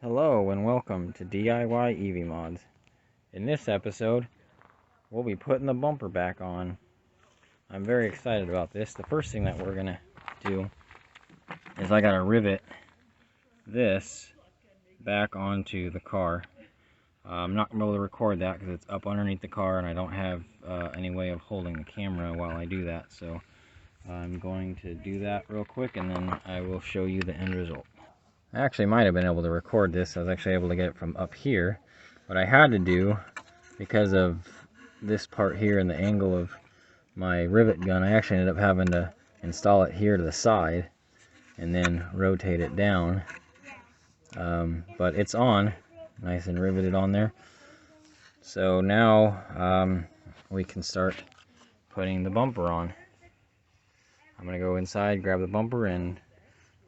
Hello and welcome to DIY Eevee Mods. In this episode, we'll be putting the bumper back on. I'm very excited about this. The first thing that we're gonna do is I gotta rivet this back onto the car. I'm not gonna be able to record that because it's up underneath the car and I don't have any way of holding the camera while I do that. So I'm going to do that real quick and then I will show you the end result. I actually might have been able to record this. I was actually able to get it from up here. What I had to do, because of this part here and the angle of my rivet gun, I actually ended up having to install it here to the side and then rotate it down. But it's on, nice and riveted on there. So now we can start putting the bumper on. I'm gonna go inside, grab the bumper, and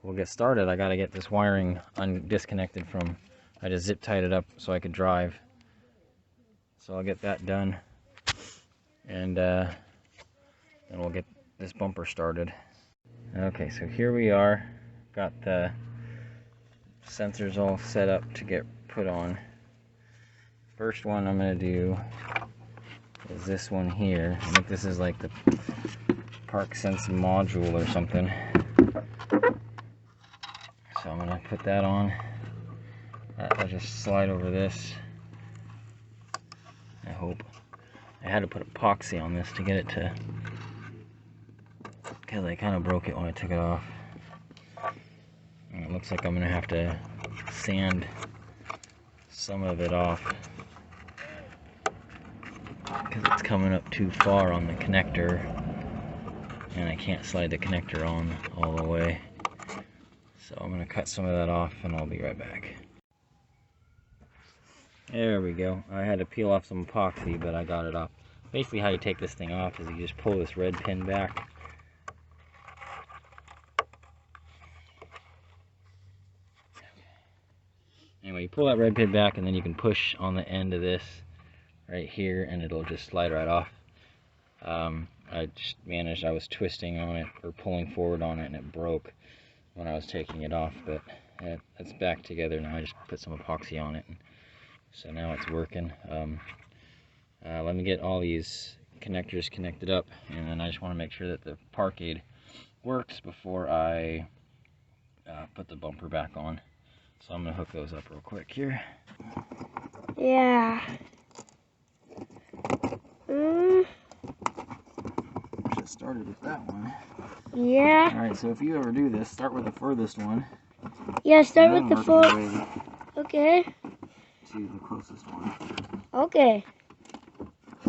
we'll get started. I gotta get this wiring disconnected from, I just zip tied it up so I could drive. So I'll get that done, and then we'll get this bumper started. Okay, so here we are. Got the sensors all set up to get put on. First one I'm gonna do is this one here. I think this is like the ParkSense module or something. So I'm gonna put that on. I'll just slide over this. I hope. I had to put epoxy on this to get it to, because I kind of broke it when I took it off. And it looks like I'm gonna have to sand some of it off because it's coming up too far on the connector and I can't slide the connector on all the way. So I'm gonna cut some of that off and I'll be right back. There we go. I had to peel off some epoxy, but I got it off. Basically how you take this thing off is you just pull this red pin back. Anyway, you pull that red pin back and then you can push on the end of this right here and it'll just slide right off. I just managed, I was twisting on it or pulling forward on it and it broke when I was taking it off, but it's back together now. I just put some epoxy on it, so now it's working. Let me get all these connectors connected up, and then I just want to make sure that the park aid works before I put the bumper back on. So I'm going to hook those up real quick here. Yeah. Should have started with that one. Yeah. Alright, so if you ever do this, start with the furthest one. Yeah, start with the foot. Okay. To the closest one. Okay.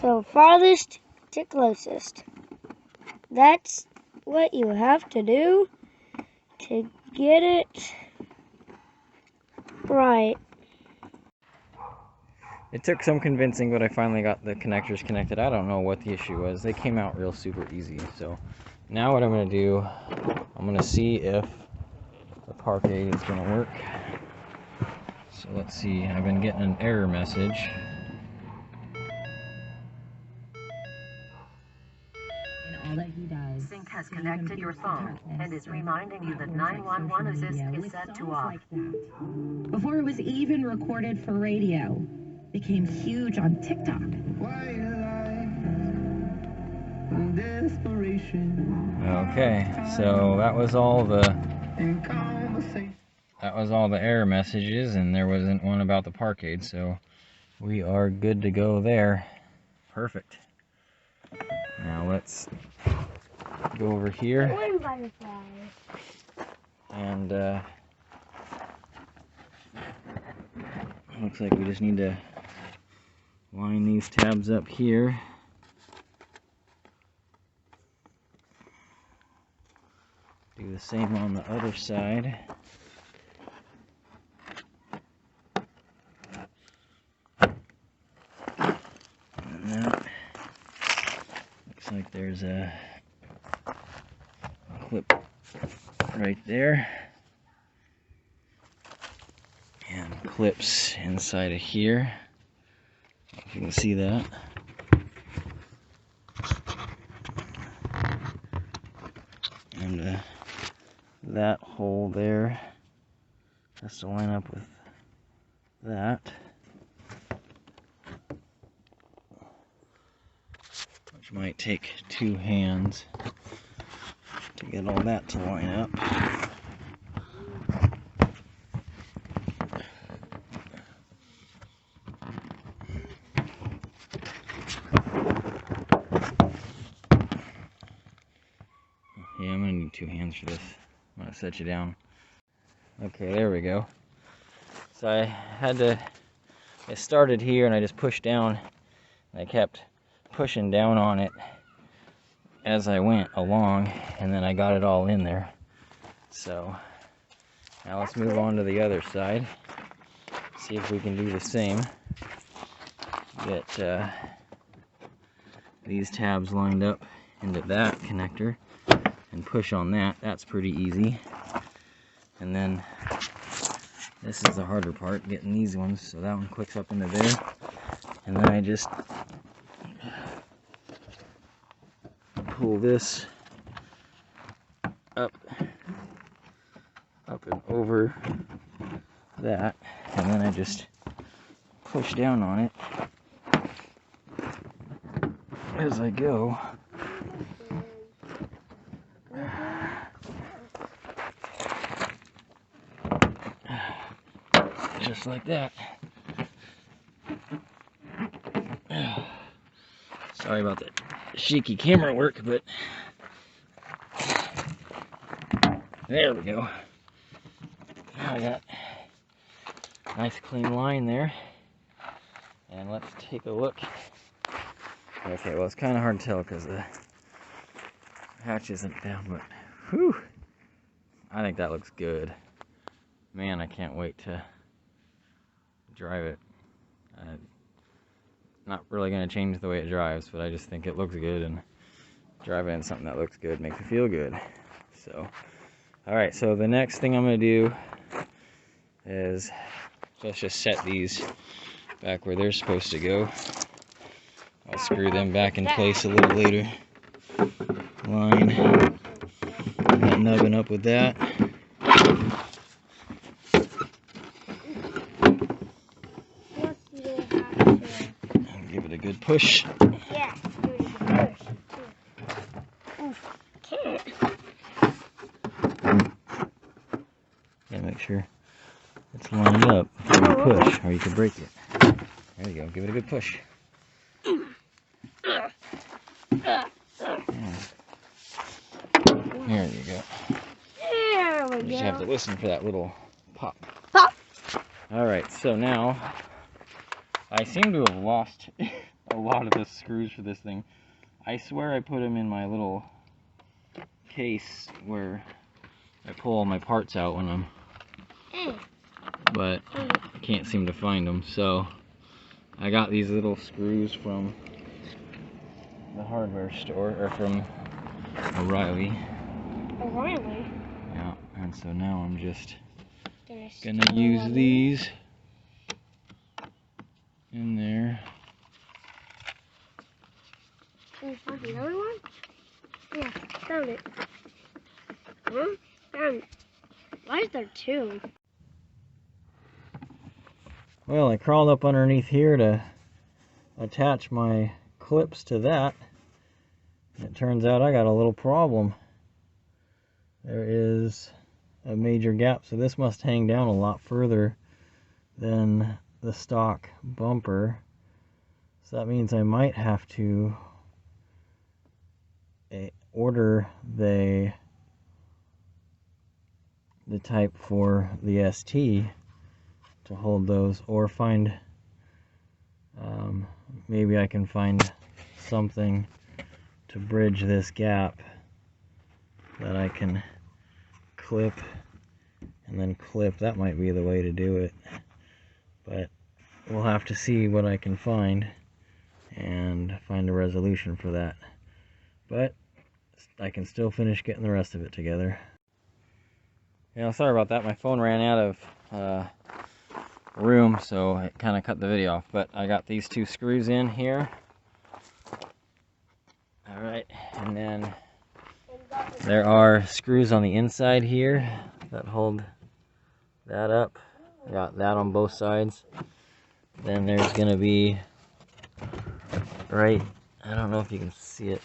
So farthest to closest. That's what you have to do to get it right. It took some convincing, but I finally got the connectors connected. I don't know what the issue was. They came out real super easy. So now what I'm going to do, I'm going to see if the park aid is going to work. So let's see. I've been getting an error message. All that he does. Sync has connected your phone and is reminding you that 911 assist is set to off. Before it was even recorded for radio, became huge on TikTok. Okay, so that was all the error messages, and there wasn't one about the park aid, so we are good to go there. Perfect. Now let's go over here and looks like we just need to line these tabs up here. Do the same on the other side. And that looks like there's a clip right there. And clips inside of here. If you can see that. And that hole there has to line up with that, which might take 2 hands to get all that to line up. Yeah, I'm gonna need 2 hands for this. I'm gonna set you down. Okay, there we go. So I started here and I just pushed down, and I kept pushing down on it as I went along, and then I got it all in there. So now let's move on to the other side, see if we can do the same. Get these tabs lined up into that connector and push on that. That's pretty easy. And then this is the harder part, getting these ones, so that one clicks up into there. And then I just pull this up and over that, and then I just push down on it as I go. Just like that. Sorry about the shaky camera work, but there we go. Now I got a nice clean line there. And let's take a look. Okay, well, it's kind of hard to tell because the hatch isn't down, but whew, I think that looks good. Man, I can't wait to drive it. Not really going to change the way it drives, but I just think it looks good, and driving in something that looks good makes me feel good. So, alright, so the next thing I'm going to do is, let's just set these back where they're supposed to go. I'll screw them back in place a little later. Line that nubbin up with that. And give it a good push. Yeah, give it a good push. Oof, can't. Gotta make sure it's lined up before you push, or you can break it. There you go, give it a good push. Yeah. There you go. There we You go. just have to listen for that little pop. Pop. Alright, so now I seem to have lost a lot of the screws for this thing. I swear I put them in my little case where I pull all my parts out when I'm, but I can't seem to find them. So I got these little screws from the hardware store, or from O'Reilly. O'Reilly? Yeah, and so now I'm just Gonna gonna use these in there. Can you find the other one? Yeah, found it. Huh? Found it. Why is there 2? Well, I crawled up underneath here to attach my clips to that. It turns out I got a little problem. There is a major gap, so this must hang down a lot further than the stock bumper. So that means I might have to order the type for the ST to hold those, or find maybe I can find something to bridge this gap that I can clip and then clip. That might be the way to do it, but we'll have to see what I can find and find a resolution for that. But I can still finish getting the rest of it together. Yeah, sorry about that. My phone ran out of room, so it kind of cut the video off. But I got these 2 screws in here. Alright, and then there are screws on the inside here that hold that up Got that on both sides. Then there's gonna be right, I don't know if you can see it.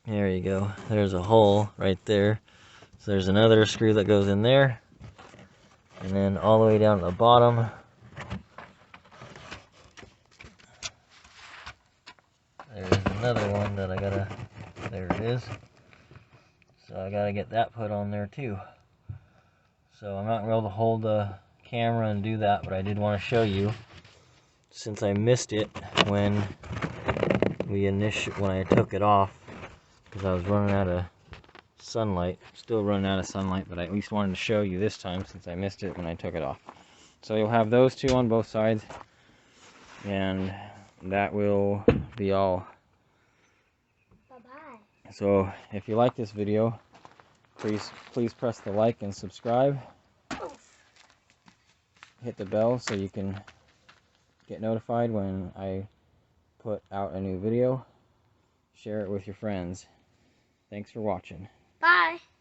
There you go. There's a hole right there. So there's another screw that goes in there. And then all the way down to the bottom, there's another one that I gotta, there it is. So I gotta get that put on there too. So I'm not able to hold the camera and do that, but I did want to show you, since I missed it when I took it off, because I was running out of sunlight. Still running out of sunlight, but I at least wanted to show you this time since I missed it when I took it off. So you'll have those two on both sides, and that will be all. Bye-bye. So if you like this video, please press the like and subscribe. Hit the bell so you can get notified when I put out a new video. Share it with your friends. Thanks for watching. Bye.